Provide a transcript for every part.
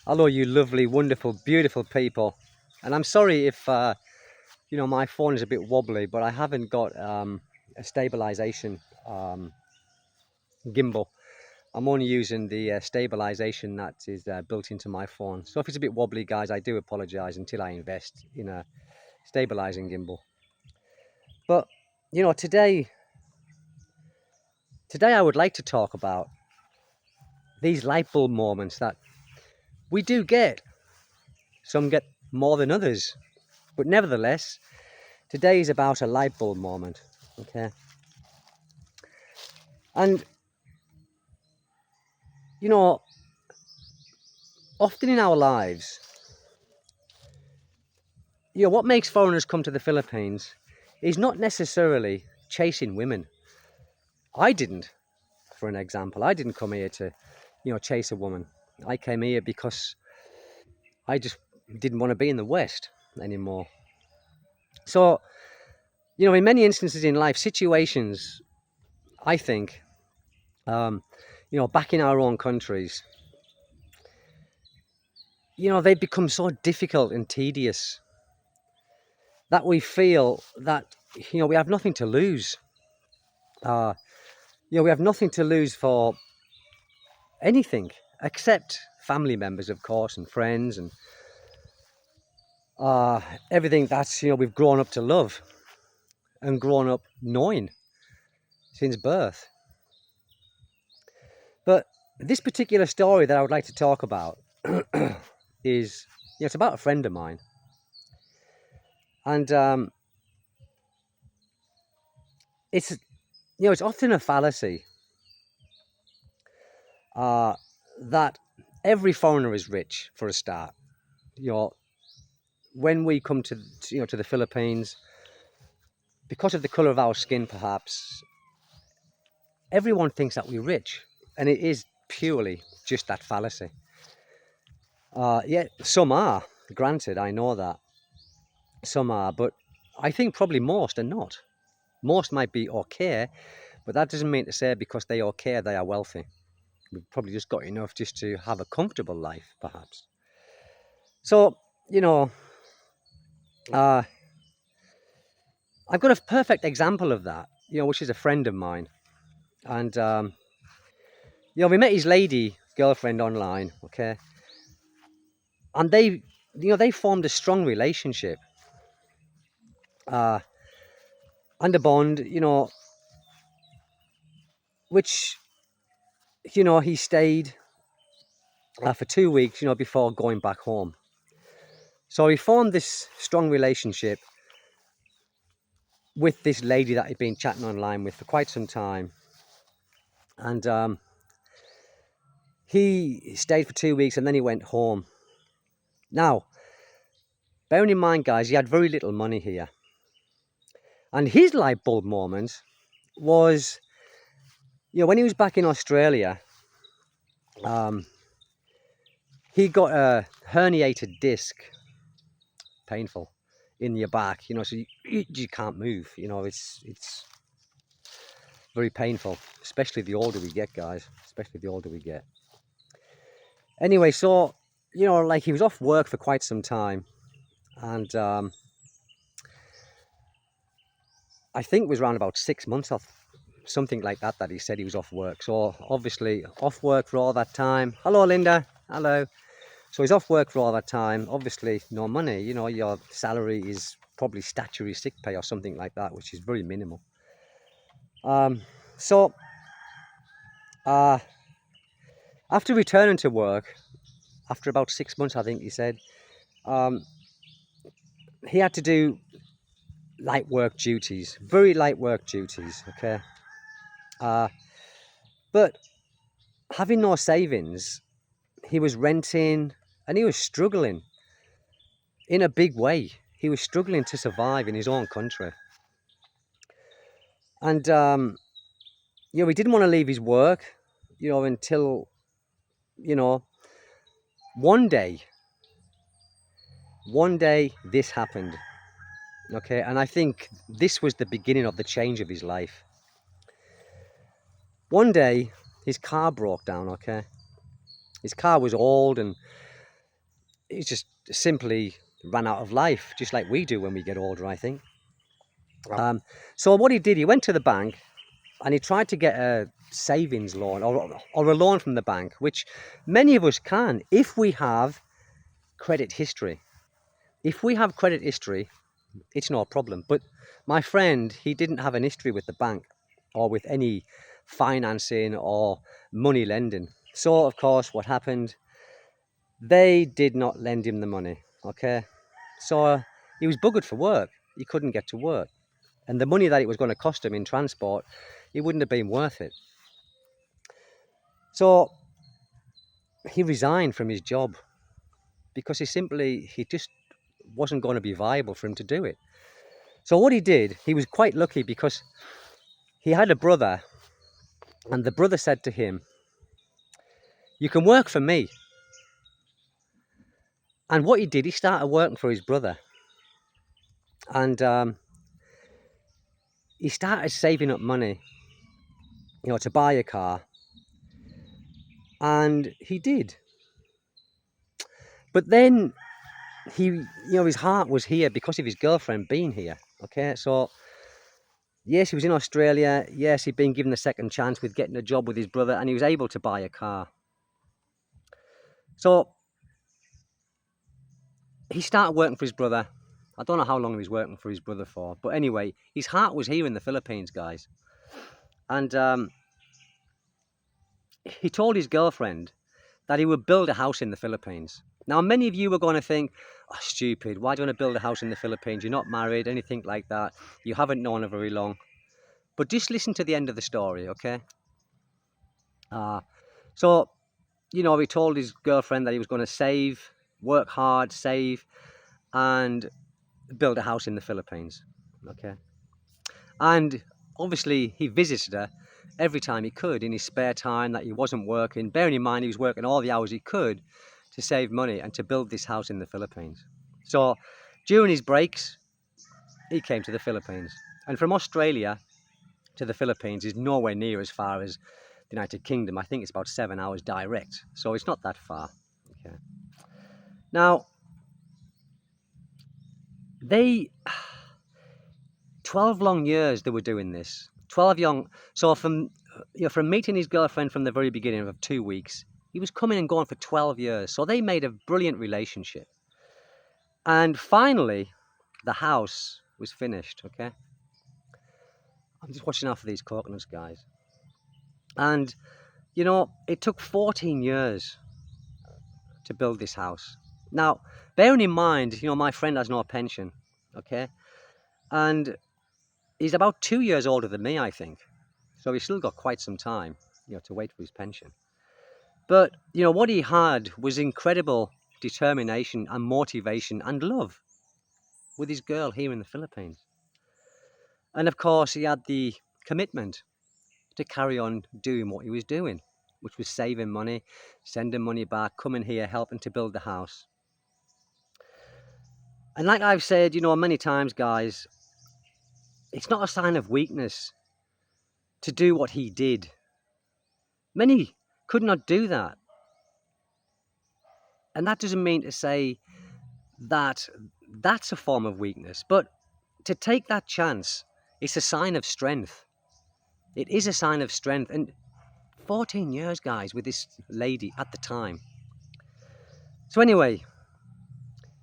Hello, you lovely, wonderful, beautiful people. And I'm sorry if my phone is a bit wobbly, but I haven't got a stabilization um, gimbal. I'm only using the stabilization that is built into my phone. So if it's a bit wobbly, guys, I do apologize until I invest in a stabilizing gimbal. But today I would like to talk about these light bulb moments that we do get. Some get more than others, but nevertheless, today is about a light bulb moment. Okay. And, you know, often in our lives, what makes foreigners come to the Philippines is not necessarily chasing women. I didn't, for an example. I didn't come here to, chase a woman. I came here because I just didn't want to be in the West anymore. So, in many instances in life, situations, I think, back in our own countries, they become so difficult and tedious that we feel that we have nothing to lose. Uh, we have nothing to lose for anything except family members, of course, and friends, and uh, everything that's we've grown up to love and grown up knowing since birth. But this particular story that I would like to talk about is it's about a friend of mine, and it's it's often a fallacy uh, that every foreigner is rich for a start. When we come to the Philippines, because of the color of our skin, perhaps everyone thinks that we're rich, and it is purely just that fallacy. Yeah, some are. Granted, I know that some are, but I think probably most are not. Most might be okay, but that doesn't mean to say because they okay they are wealthy. We've probably just got enough just to have a comfortable life, perhaps. So, you know, uh, I've got a perfect example of that, which is a friend of mine. And, we met his lady girlfriend online, okay? And they formed a strong relationship uh, and a bond, which, he stayed for 2 weeks, before going back home. So he formed this strong relationship with this lady that he'd been chatting online with for quite some time. And he stayed for 2 weeks and then he went home. Now, bearing in mind, guys, he had very little money here. And his light bulb moment was, when he was back in Australia, um, he got a herniated disc, painful, in your back, so you can't move, it's very painful, especially the older we get, guys, especially the older we get. Anyway, so, like he was off work for quite some time, and I think it was around about 6 months off, something like that, that he said he was off work. So obviously off work for all that time. Hello, Linda. Hello. So he's off work for all that time. Obviously no money. Your salary is probably statutory sick pay or something like that, which is very minimal. So after returning to work, after about 6 months, I think he said, he had to do light work duties, very light work duties, okay? But having no savings, he was renting and he was struggling in a big way. He was struggling to survive in his own country. And, he didn't want to leave his work, until, you know, one day this happened. Okay. And I think this was the beginning of the change of his life. One day his car broke down. Okay. His car was old and he just simply ran out of life, just like we do when we get older, I think. So what he did, he went to the bank and he tried to get a savings loan or a loan from the bank, which many of us can if we have credit history. If we have credit history, it's no problem. But my friend, he didn't have an history with the bank or with any financing or money lending. So, of course, what happened? They did not lend him the money, okay? So he was buggered for work. He couldn't get to work. And the money that it was going to cost him in transport, it wouldn't have been worth it. So he resigned from his job because he just wasn't going to be viable for him to do it. So what he did, he was quite lucky because he had a brother, and the brother said to him, "You can work for me." And what he did, he started working for his brother, and he started saving up money, to buy a car, and he did. But then his heart was here because of his girlfriend being here. Okay, so yes, he was in Australia. Yes, he'd been given a second chance with getting a job with his brother, and he was able to buy a car. So he started working for his brother. I don't know how long he was working for his brother for, but anyway, his heart was here in the Philippines, guys. And he told his girlfriend that he would build a house in the Philippines. Now, many of you are going to think, "Oh, stupid, why do you want to build a house in the Philippines? You're not married, anything like that. You haven't known her very long." But just listen to the end of the story, okay? So, he told his girlfriend that he was going to work hard, save, and build a house in the Philippines, okay? And obviously, he visited her every time he could in his spare time that he wasn't working. Bearing in mind, he was working all the hours he could to save money and to build this house in the Philippines. So during his breaks, he came to the Philippines. And from Australia to the Philippines is nowhere near as far as the United Kingdom. I think it's about 7 hours direct. So it's not that far. Okay. Now, 12 long years they were doing this. 12 young. So from meeting his girlfriend from the very beginning of 2 weeks, he was coming and going for 12 years. So they made a brilliant relationship. And finally, the house was finished, okay? I'm just watching out for these coconuts, guys. And, it took 14 years to build this house. Now, bearing in mind, my friend has no pension, okay? And he's about 2 years older than me, I think. So he's still got quite some time, to wait for his pension. But, what he had was incredible determination and motivation and love with his girl here in the Philippines. And of course, he had the commitment to carry on doing what he was doing, which was saving money, sending money back, coming here, helping to build the house. And like I've said, many times, guys, it's not a sign of weakness to do what he did. Many could not do that. And that doesn't mean to say that that's a form of weakness, but to take that chance, it's a sign of strength. It is a sign of strength. And 14 years, guys, with this lady at the time. So anyway,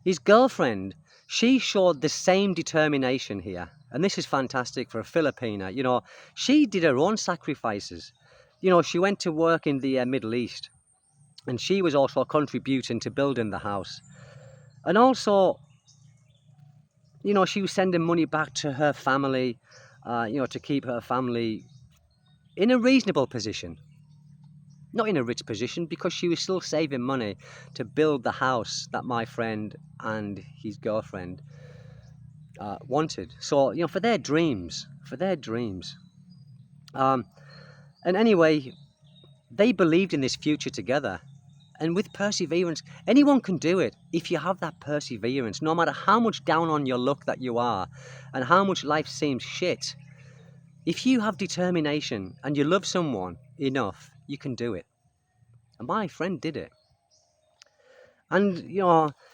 his girlfriend, she showed the same determination here. And this is fantastic for a Filipina. She did her own sacrifices. She went to work in the Middle East. And she was also contributing to building the house. And also, she was sending money back to her family, to keep her family in a reasonable position. Not in a rich position, because she was still saving money to build the house that my friend and his girlfriend wanted. So, for their dreams. And anyway, they believed in this future together. And with perseverance, anyone can do it if you have that perseverance. No matter how much down on your luck that you are and how much life seems shit, if you have determination and you love someone enough, you can do it. And my friend did it. And,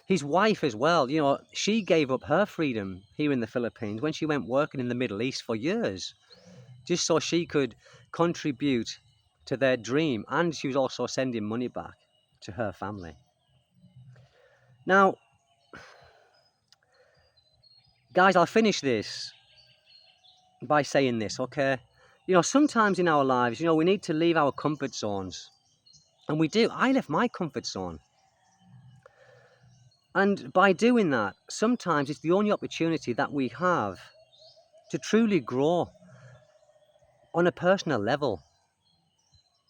his wife as well, she gave up her freedom here in the Philippines when she went working in the Middle East for years, just so she could contribute to their dream. And she was also sending money back to her family. Now, guys, I'll finish this by saying this, okay? Sometimes in our lives, we need to leave our comfort zones. And we do. I left my comfort zone. And by doing that, sometimes it's the only opportunity that we have to truly grow on a personal level.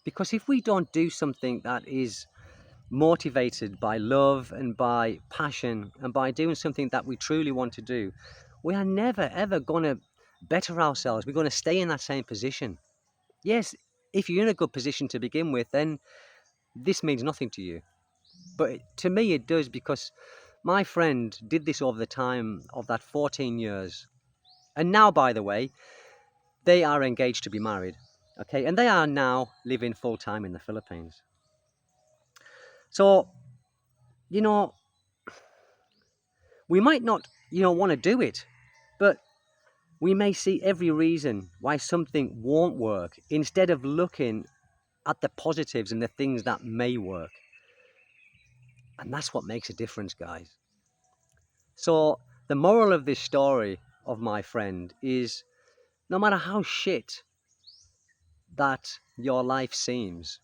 Because if we don't do something that is motivated by love and by passion and by doing something that we truly want to do, we are never ever going to better ourselves. We're going to stay in that same position. Yes, if you're in a good position to begin with, then this means nothing to you. But to me it does, because my friend did this over the time of that 14 years. And now, by the way, they are engaged to be married. Okay, and they are now living full-time in the Philippines. So, we might not, want to do it, but we may see every reason why something won't work instead of looking at the positives and the things that may work. And that's what makes a difference, guys. So the moral of this story of my friend is, no matter how shit that your life seems,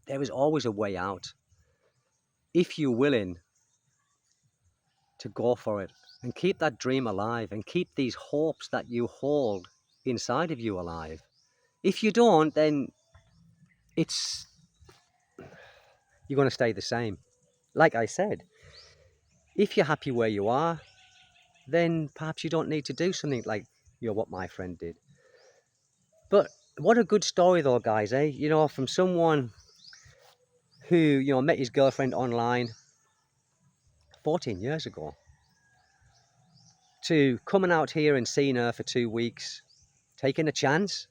there is always a way out if you're willing to go for it and keep that dream alive and keep these hopes that you hold inside of you alive. If you don't, then you're going to stay the same. Like I said, if you're happy where you are, then perhaps you don't need to do something like what my friend did. But what a good story though, guys, eh? From someone who met his girlfriend online 14 years ago, to coming out here and seeing her for 2 weeks, taking a chance,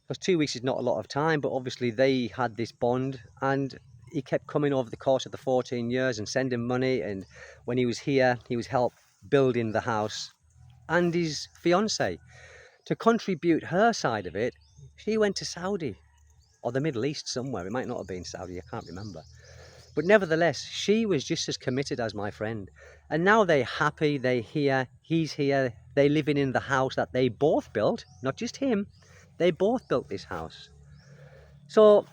because 2 weeks is not a lot of time, but obviously they had this bond, and he kept coming over the course of the 14 years and sending money. And when he was here, he was helped building the house. And his fiance, to contribute her side of it, she went to Saudi or the Middle East somewhere. It might not have been Saudi, I can't remember. But nevertheless, she was just as committed as my friend. And now they're happy, they're here, he's here, they're living in the house that they both built, not just him. They both built this house. So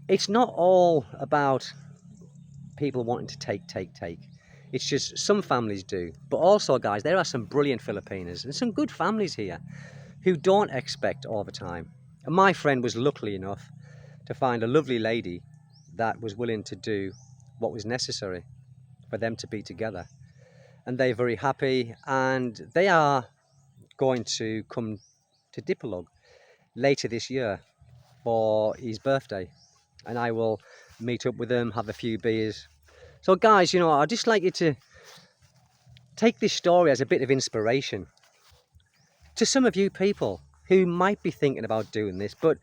it's not all about people wanting to take. It's just some families do. But also, guys, there are some brilliant Filipinos and some good families here who don't expect overtime. And my friend was lucky enough to find a lovely lady that was willing to do what was necessary for them to be together. And they're very happy, and they are going to come to Dipolog later this year for his birthday. And I will meet up with them, have a few beers. So guys, I'd just like you to take this story as a bit of inspiration to some of you people who might be thinking about doing this, but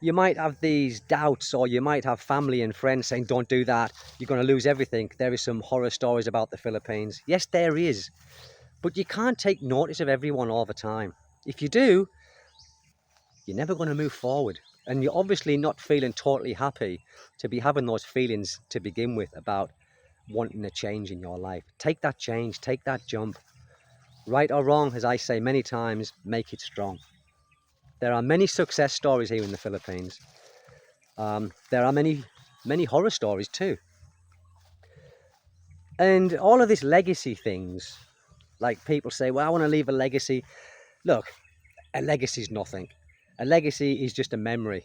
you might have these doubts, or you might have family and friends saying, don't do that, you're going to lose everything. There is some horror stories about the Philippines. Yes, there is. But you can't take notice of everyone all the time. If you do, you're never going to move forward. And you're obviously not feeling totally happy to be having those feelings to begin with about wanting a change in your life. Take that change, take that jump. Right or wrong, as I say many times, make it strong. There are many success stories here in the Philippines. There are many horror stories too. And all of this legacy things, like people say, well, I want to leave a legacy. Look, a legacy is nothing. A legacy is just a memory.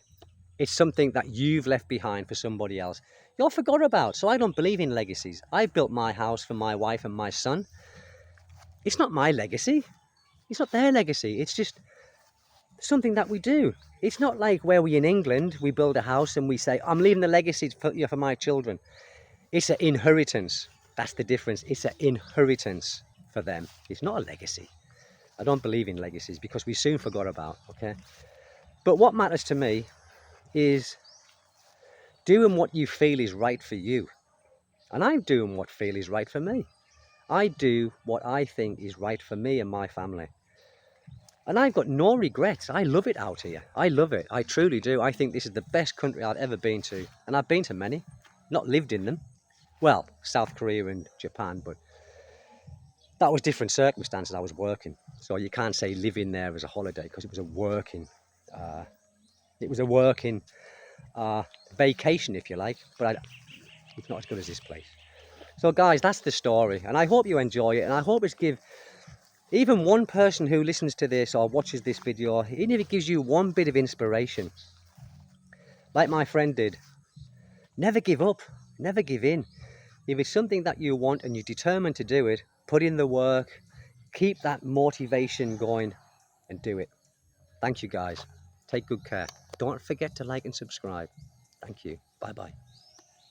It's something that you've left behind for somebody else. You're forgot about. So I don't believe in legacies. I built my house for my wife and my son. It's not my legacy. It's not their legacy. It's just something that we do. It's not like where we in England, we build a house and we say, I'm leaving the legacy for my children. It's an inheritance. That's the difference. It's an inheritance for them. It's not a legacy. I don't believe in legacies because we soon forgot about, okay? But what matters to me is doing what you feel is right for you. And I'm doing what feel is right for me. I do what I think is right for me and my family. And I've got no regrets. I love it out here. I love it. I truly do. I think this is the best country I've ever been to. And I've been to many, not lived in them. Well, South Korea and Japan, but that was different circumstances. I was working. So you can't say living there as a holiday because it was a working, uh, it was a working vacation, if you like. But it's not as good as this place. So guys, that's the story. And I hope you enjoy it. And I hope it's give even one person who listens to this or watches this video, even if it gives you one bit of inspiration, like my friend did, never give up, never give in. If it's something that you want and you're determined to do it, put in the work, keep that motivation going and do it. Thank you guys. Take good care. Don't forget to like and subscribe. Thank you. Bye bye.